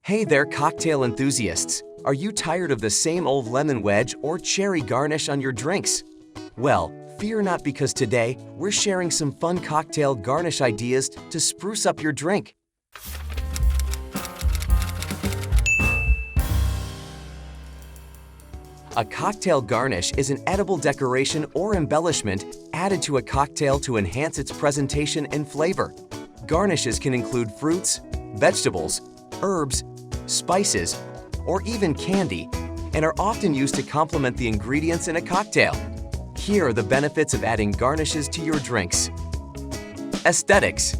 Hey there, cocktail enthusiasts! Are you tired of the same old lemon wedge or cherry garnish on your drinks? Well, fear not, because today we're sharing some fun cocktail garnish ideas to spruce up your drink. A cocktail garnish is an edible decoration or embellishment added to a cocktail to enhance its presentation and flavor. Garnishes can include fruits, vegetables, herbs, spices, or even candy, and are often used to complement the ingredients in a cocktail. Here are the benefits of adding garnishes to your drinks. Aesthetics.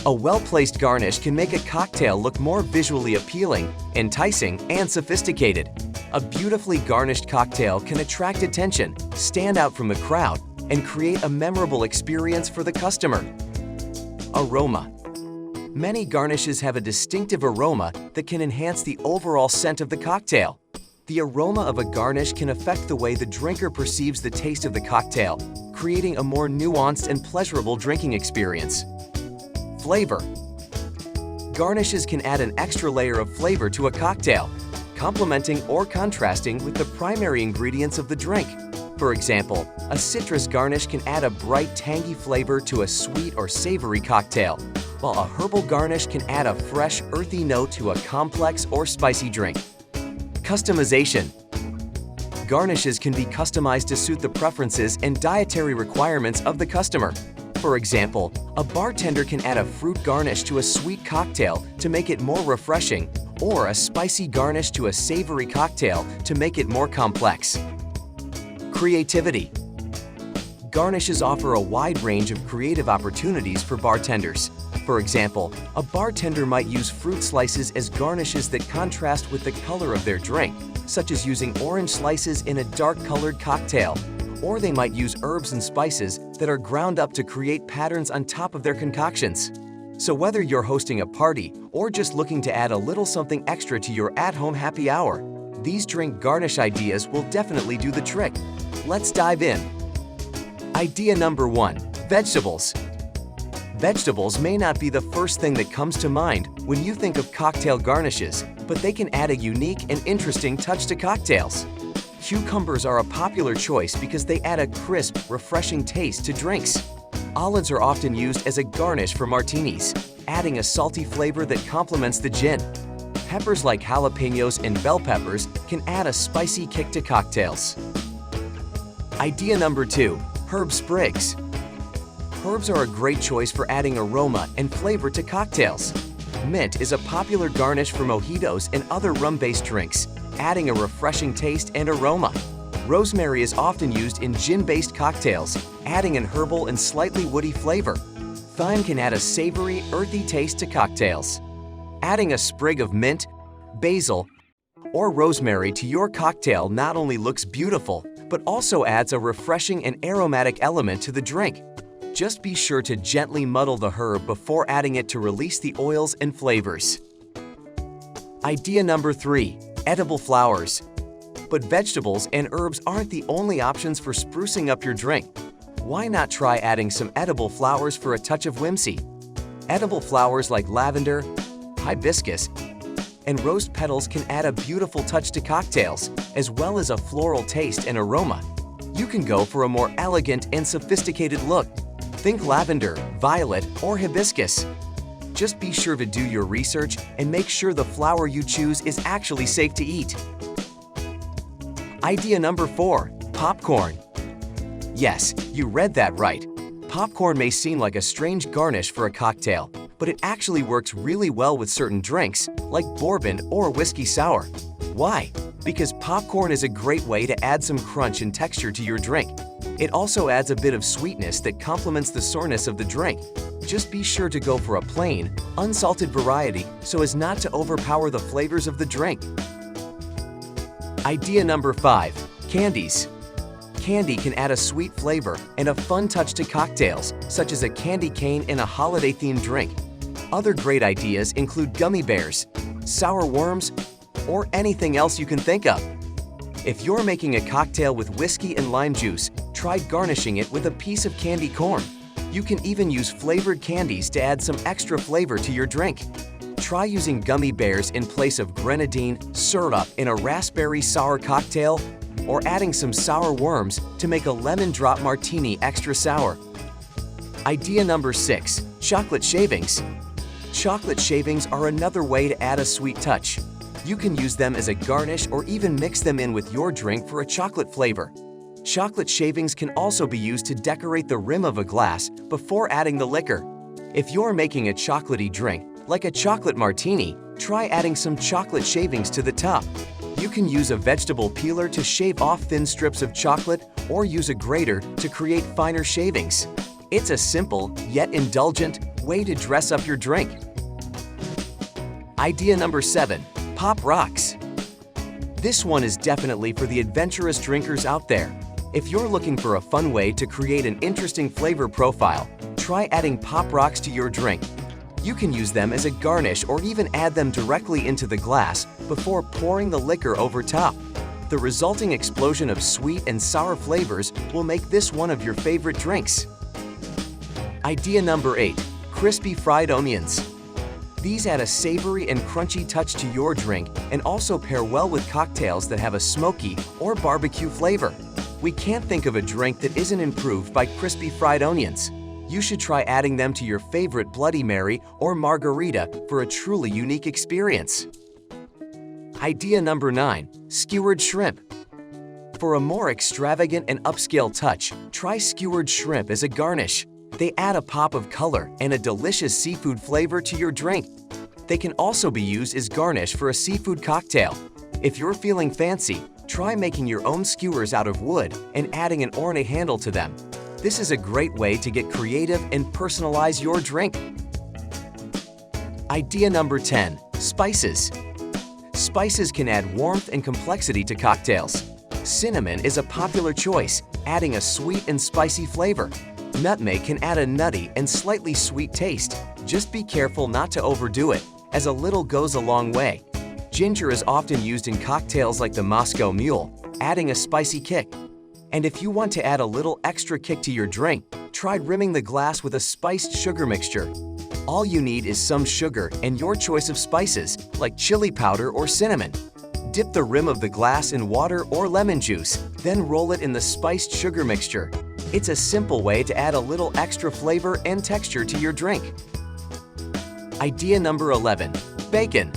A well-placed garnish can make a cocktail look more visually appealing, enticing, and sophisticated. A beautifully garnished cocktail can attract attention, stand out from the crowd, and create a memorable experience for the customer. Aroma. Many garnishes have a distinctive aroma that can enhance the overall scent of the cocktail. The aroma of a garnish can affect the way the drinker perceives the taste of the cocktail, creating a more nuanced and pleasurable drinking experience. Flavor. Garnishes can add an extra layer of flavor to a cocktail, complementing or contrasting with the primary ingredients of the drink. For example, a citrus garnish can add a bright, tangy flavor to a sweet or savory cocktail, while a herbal garnish can add a fresh, earthy note to a complex or spicy drink. Customization. Garnishes can be customized to suit the preferences and dietary requirements of the customer. For example, a bartender can add a fruit garnish to a sweet cocktail to make it more refreshing, or a spicy garnish to a savory cocktail to make it more complex. Creativity. Garnishes offer a wide range of creative opportunities for bartenders. For example, a bartender might use fruit slices as garnishes that contrast with the color of their drink, such as using orange slices in a dark-colored cocktail. Or they might use herbs and spices that are ground up to create patterns on top of their concoctions. So whether you're hosting a party or just looking to add a little something extra to your at-home happy hour, these drink garnish ideas will definitely do the trick. Let's dive in. Idea number 1. Vegetables. Vegetables may not be the first thing that comes to mind when you think of cocktail garnishes, but they can add a unique and interesting touch to cocktails. Cucumbers are a popular choice because they add a crisp, refreshing taste to drinks. Olives are often used as a garnish for martinis, adding a salty flavor that complements the gin. Peppers like jalapenos and bell peppers can add a spicy kick to cocktails. Idea number 2. Herb sprigs. Herbs are a great choice for adding aroma and flavor to cocktails. Mint is a popular garnish for mojitos and other rum-based drinks, adding a refreshing taste and aroma. Rosemary is often used in gin-based cocktails, adding an herbal and slightly woody flavor. Thyme can add a savory, earthy taste to cocktails. Adding a sprig of mint, basil, or rosemary to your cocktail not only looks beautiful, but also adds a refreshing and aromatic element to the drink. Just be sure to gently muddle the herb before adding it to release the oils and flavors. Idea number 3. Edible flowers. But vegetables and herbs aren't the only options for sprucing up your drink. Why not try adding some edible flowers for a touch of whimsy? Edible flowers like lavender, hibiscus, and rose petals can add a beautiful touch to cocktails, as well as a floral taste and aroma. You can go for a more elegant and sophisticated look. Think lavender, violet, or hibiscus. Just be sure to do your research and make sure the flower you choose is actually safe to eat. Idea number 4. Popcorn. Yes, you read that right. Popcorn may seem like a strange garnish for a cocktail, but it actually works really well with certain drinks, like bourbon or whiskey sour. Why? Because popcorn is a great way to add some crunch and texture to your drink. It also adds a bit of sweetness that complements the sourness of the drink. Just be sure to go for a plain, unsalted variety so as not to overpower the flavors of the drink. Idea number 5. Candies. Candy can add a sweet flavor and a fun touch to cocktails, such as a candy cane in a holiday-themed drink. Other great ideas include gummy bears, sour worms, or anything else you can think of. If you're making a cocktail with whiskey and lime juice, try garnishing it with a piece of candy corn. You can even use flavored candies to add some extra flavor to your drink. Try using gummy bears in place of grenadine, syrup in a raspberry sour cocktail, or adding some sour worms to make a lemon drop martini extra sour. Idea number 6. Chocolate shavings. Chocolate shavings are another way to add a sweet touch. You can use them as a garnish or even mix them in with your drink for a chocolate flavor. Chocolate shavings can also be used to decorate the rim of a glass before adding the liquor. If you're making a chocolatey drink, like a chocolate martini, try adding some chocolate shavings to the top. You can use a vegetable peeler to shave off thin strips of chocolate or use a grater to create finer shavings. It's a simple, yet indulgent, way to dress up your drink. Idea number 7. Pop rocks. This one is definitely for the adventurous drinkers out there. If you're looking for a fun way to create an interesting flavor profile, try adding pop rocks to your drink. You can use them as a garnish or even add them directly into the glass before pouring the liquor over top. The resulting explosion of sweet and sour flavors will make this one of your favorite drinks. Idea number 8. Crispy fried onions. These add a savory and crunchy touch to your drink and also pair well with cocktails that have a smoky or barbecue flavor. We can't think of a drink that isn't improved by crispy fried onions. You should try adding them to your favorite Bloody Mary or margarita for a truly unique experience. Idea number 9. Skewered shrimp. For a more extravagant and upscale touch, try skewered shrimp as a garnish. They add a pop of color and a delicious seafood flavor to your drink. They can also be used as garnish for a seafood cocktail. If you're feeling fancy, try making your own skewers out of wood and adding an ornate handle to them. This is a great way to get creative and personalize your drink. Idea number 10. Spices. Spices can add warmth and complexity to cocktails. Cinnamon is a popular choice, adding a sweet and spicy flavor. Nutmeg can add a nutty and slightly sweet taste. Just be careful not to overdo it, as a little goes a long way. Ginger is often used in cocktails like the Moscow Mule, adding a spicy kick. And if you want to add a little extra kick to your drink, try rimming the glass with a spiced sugar mixture. All you need is some sugar and your choice of spices, like chili powder or cinnamon. Dip the rim of the glass in water or lemon juice, then roll it in the spiced sugar mixture. It's a simple way to add a little extra flavor and texture to your drink. Idea number 11. Bacon.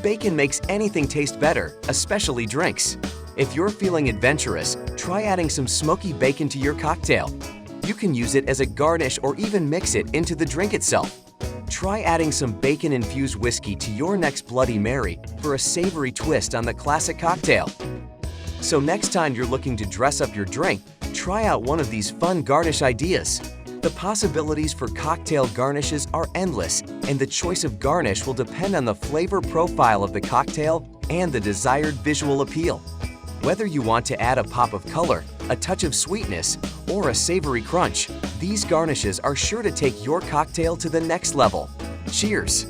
Bacon makes anything taste better, especially drinks. If you're feeling adventurous, try adding some smoky bacon to your cocktail. You can use it as a garnish or even mix it into the drink itself. Try adding some bacon-infused whiskey to your next Bloody Mary for a savory twist on the classic cocktail. So next time you're looking to dress up your drink, try out one of these fun garnish ideas. The possibilities for cocktail garnishes are endless, and the choice of garnish will depend on the flavor profile of the cocktail and the desired visual appeal. Whether you want to add a pop of color, a touch of sweetness, or a savory crunch, these garnishes are sure to take your cocktail to the next level. Cheers!